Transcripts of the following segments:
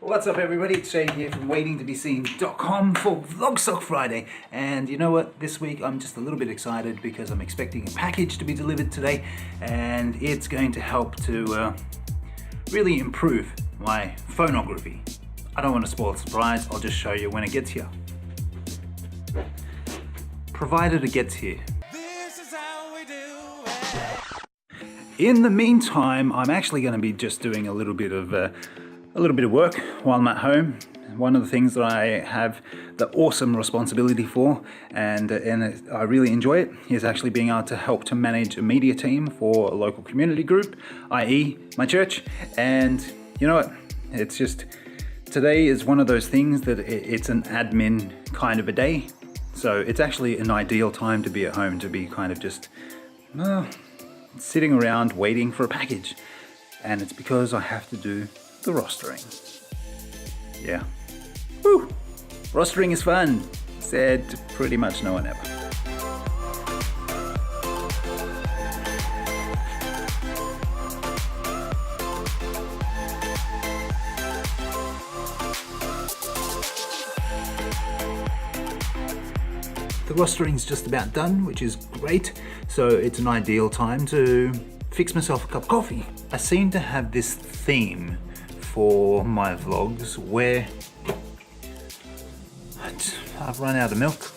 What's up everybody, it's Shane here from waitingtobeseen.com for Vlogstock Friday. And you know what, this week I'm just a little bit excited because I'm expecting a package to be delivered today, and it's going to help to really improve my phonography. I don't want to spoil the surprise, I'll just show you when it gets here. Provided it gets here. This is how we do it. In the meantime, I'm actually going to be just doing a little bit of work while I'm at home. One of the things that I have the awesome responsibility for, and I really enjoy it, is actually being able to help to manage a media team for a local community group, i.e. my church. And you know what, it's just, today is one of those things that it's an admin kind of a day. So it's actually an ideal time to be at home, to be kind of just sitting around waiting for a package. And it's because I have to do the rostering. Yeah. Woo! Rostering is fun, said to pretty much no one ever. The rostering's just about done, which is great, so it's an ideal time to fix myself a cup of coffee. I seem to have this theme for my vlogs where I've run out of milk.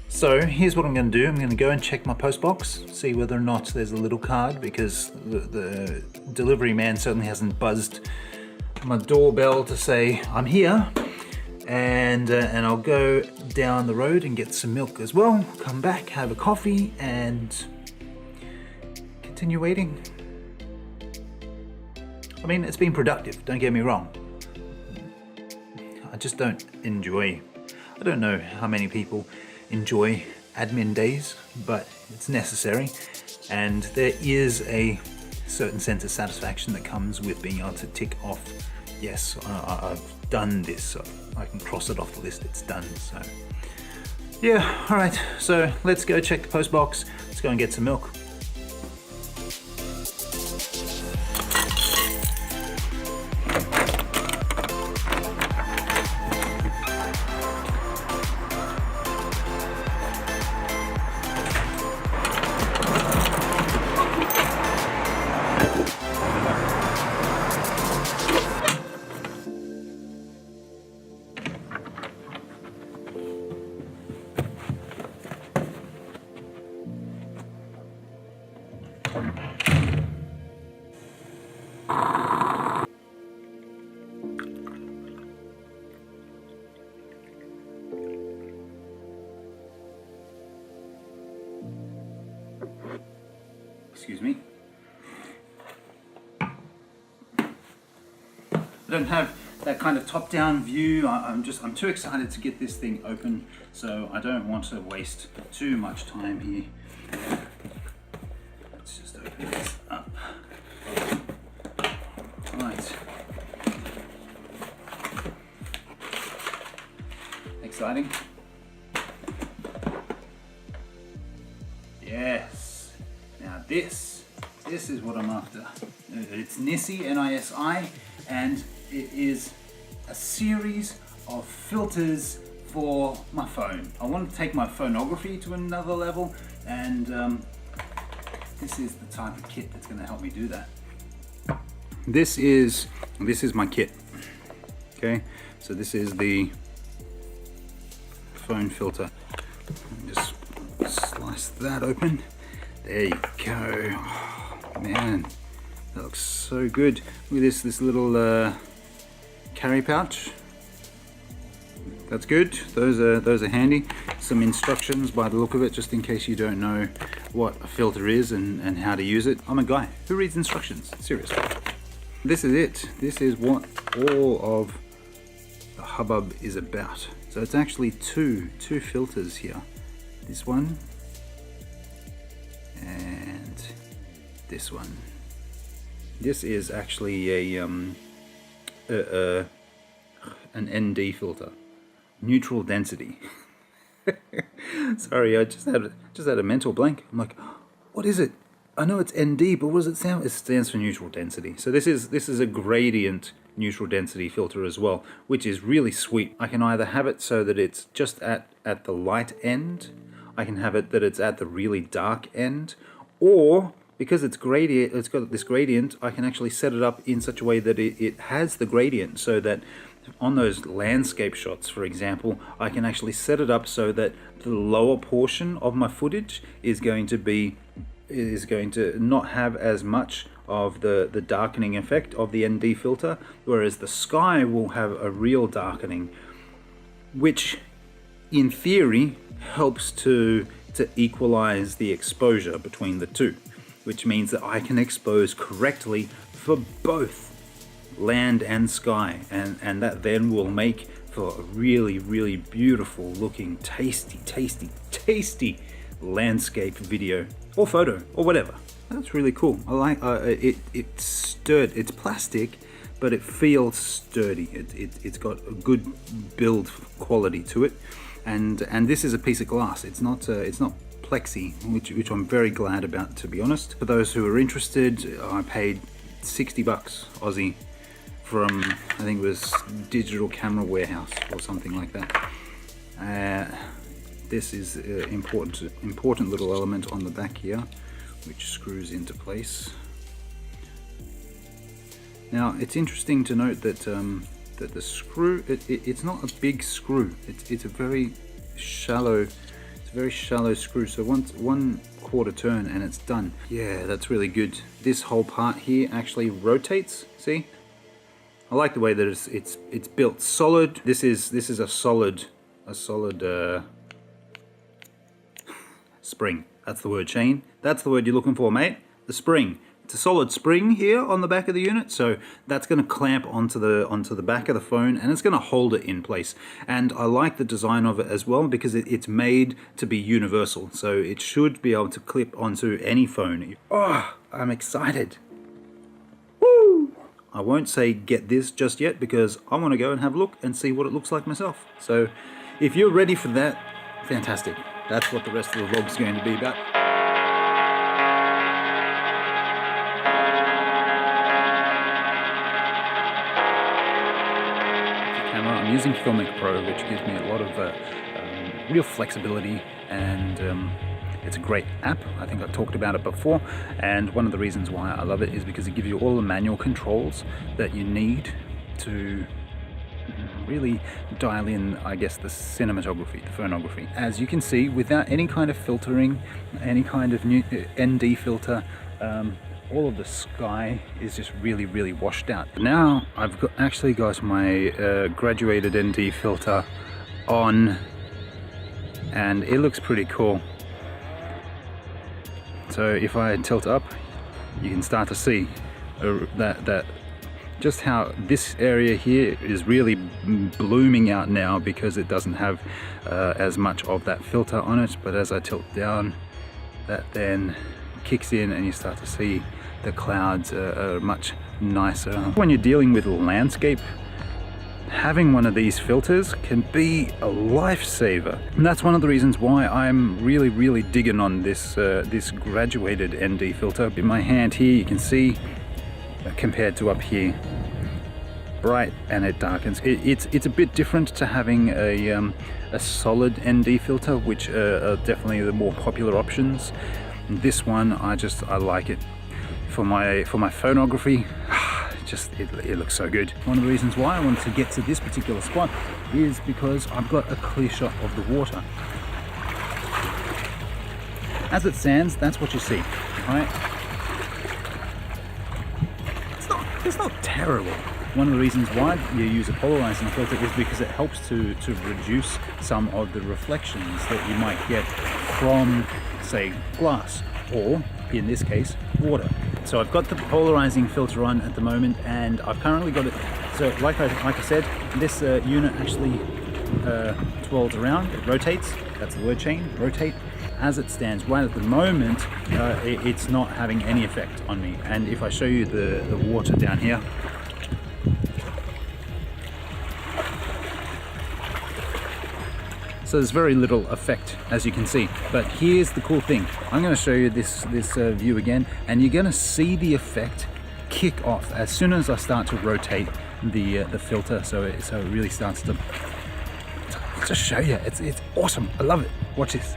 So here's what I'm going to do. I'm going to go and check my post box, see whether or not there's a little card, because the delivery man certainly hasn't buzzed my doorbell to say I'm here. And I'll go down the road and get some milk as well, come back, have a coffee, and continue waiting. I mean, it's been productive, don't get me wrong. I just don't enjoy, I don't know how many people enjoy admin days, but it's necessary. And there is a certain sense of satisfaction that comes with being able to tick off, yes, I've done this, so I can cross it off the list, it's done. So yeah, all right, so let's go check the post box, let's go and get some milk. Excuse me. I don't have that kind of top-down view. I'm too excited to get this thing open, so I don't want to waste too much time here. Let's just open this up. Right. Exciting. Yes. Now this is what I'm after. It's NiSi, N-I-S-I, and it is a series of filters for my phone. I want to take my phonography to another level, and this is the type of kit that's going to help me do that. This is my kit. Okay, so this is the phone filter. Just slice that open. There you go. Oh, man, that looks so good. Look at this little carry pouch. That's good. Those are handy. Some instructions by the look of it, just in case you don't know what a filter is and how to use it. I'm a guy who reads instructions, seriously. This is it. This is what all of the hubbub is about. So it's actually two filters here. This one and this one. This is actually an ND filter, neutral density. Sorry, I just had a mental blank. I'm like, what is it? I know it's ND, but what does it sound? It stands for neutral density. So this is a gradient neutral density filter as well, which is really sweet. I can either have it so that it's just at the light end, I can have it that it's at the really dark end, or because it's gradient, it's got this gradient, I can actually set it up in such a way that it has the gradient, so that on those landscape shots, for example, I can actually set it up so that the lower portion of my footage is going to not have as much of the darkening effect of the ND filter, whereas the sky will have a real darkening, which in theory helps to equalize the exposure between the two, which means that I can expose correctly for both land and sky, and that then will make for a really, really beautiful looking, tasty landscape video or photo or whatever. That's really cool. I like it's sturdy. It's plastic, but it feels sturdy. It's got a good build quality to it, and this is a piece of glass. It's not plexi, which I'm very glad about, to be honest. For those who are interested, I paid $60 Aussie from, I think it was Digital Camera Warehouse or something like that. This is an important little element on the back here, which screws into place. Now it's interesting to note that that the screw, it's not a big screw. It's a very shallow. It's a very shallow screw. So one quarter turn and it's done. Yeah, that's really good. This whole part here actually rotates. See? I like the way that it's built solid. This is a solid spring. That's the word, Shane. That's the word you're looking for, mate. The spring. It's a solid spring here on the back of the unit, so that's going to clamp onto the back of the phone, and it's going to hold it in place. And I like the design of it as well, because it's made to be universal, so it should be able to clip onto any phone. Oh, I'm excited. Woo! I won't say get this just yet, because I want to go and have a look and see what it looks like myself. So if you're ready for that, fantastic. That's what the rest of the vlog's going to be about. I'm using Filmic Pro, which gives me a lot of real flexibility, and it's a great app. I think I've talked about it before, and one of the reasons why I love it is because it gives you all the manual controls that you need to really dial in, I guess, the cinematography, the phonography. As you can see, without any kind of filtering, any kind of new ND filter, all of the sky is just really, really washed out. Now I've actually got my graduated ND filter on, and it looks pretty cool. So if I tilt up, you can start to see that just how this area here is really blooming out now, because it doesn't have as much of that filter on it. But as I tilt down, that then kicks in and you start to see the clouds are much nicer. When you're dealing with landscape, having one of these filters can be a lifesaver. And that's one of the reasons why I'm really, really digging on this this graduated ND filter. In my hand here, you can see, compared to up here, bright and it darkens. It's a bit different to having a solid ND filter, which are definitely the more popular options. This one, I like it for my phonography. It looks so good. One of the reasons why I wanted to get to this particular spot is because I've got a clear shot of the water. As it stands, that's what you see, right? It's not terrible. One of the reasons why you use a polarizing filter is because it helps to reduce some of the reflections that you might get from, say, glass, or in this case, water. So I've got the polarizing filter on at the moment, and I've currently got it. So like I said, this unit actually twirls around, it rotates. That's the word, chain, rotate. As it stands right at the moment, it's not having any effect on me. And if I show you the water down here, so there's very little effect, as you can see. But here's the cool thing. I'm going to show you this view again, and you're going to see the effect kick off as soon as I start to rotate the filter, so it really starts to just show you. It's awesome. I love it. Watch this.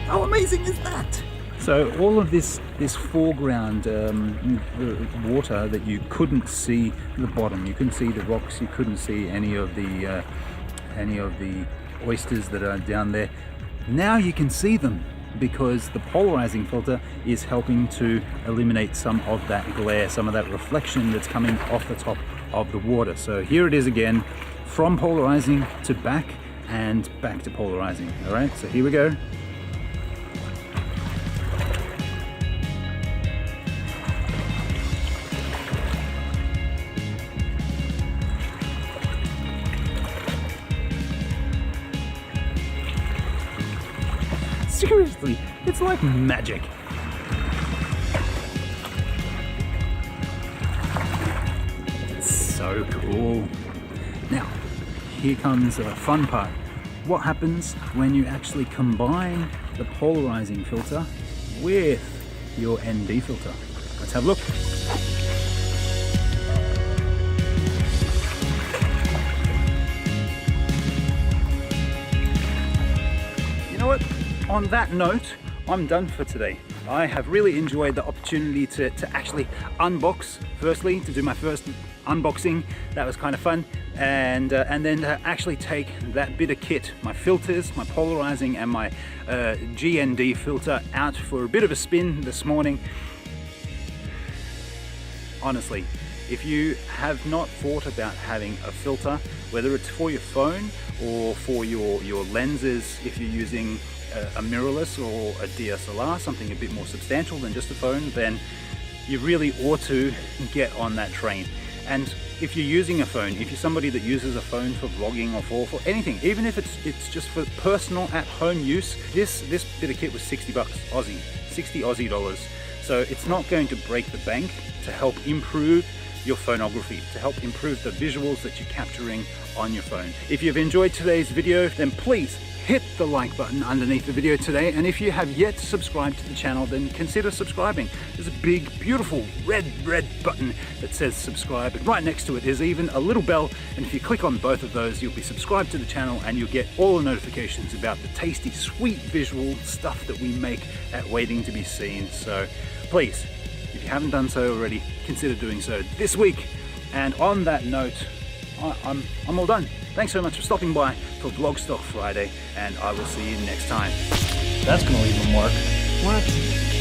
How amazing is that? So all of this foreground water that you couldn't see the bottom, you couldn't see the rocks, you couldn't see any of the oysters that are down there. Now you can see them because the polarizing filter is helping to eliminate some of that glare, some of that reflection that's coming off the top of the water. So here it is again, from polarizing to back and back to polarizing. All right, so here we go. Seriously, it's like magic. It's so cool. Now, here comes the fun part. What happens when you actually combine the polarizing filter with your ND filter? Let's have a look. You know what? On that note, I'm done for today. I have really enjoyed the opportunity to actually unbox, firstly, to do my first unboxing. That was kind of fun. And then to actually take that bit of kit, my filters, my polarizing and my GND filter out for a bit of a spin this morning. Honestly, if you have not thought about having a filter, whether it's for your phone or for your lenses, if you're using a mirrorless or a DSLR, something a bit more substantial than just a phone, then you really ought to get on that train. And if you're using a phone, if you're somebody that uses a phone for vlogging or for anything, even if it's just for personal at-home use, this bit of kit was 60 bucks Aussie, 60 Aussie dollars. So it's not going to break the bank to help improve your phonography, to help improve the visuals that you're capturing on your phone. If you've enjoyed today's video, then please hit the like button underneath the video today, and if you have yet to subscribe to the channel, then consider subscribing. There's a big, beautiful red button that says subscribe, and right next to it is even a little bell, and if you click on both of those, you'll be subscribed to the channel and you'll get all the notifications about the tasty, sweet visual stuff that we make at Waiting to Be Seen. So please, if you haven't done so already, consider doing so this week. And on that note, I'm all done. Thanks so much for stopping by for Vlogstock Friday, and I will see you next time. That's gonna leave a mark. What?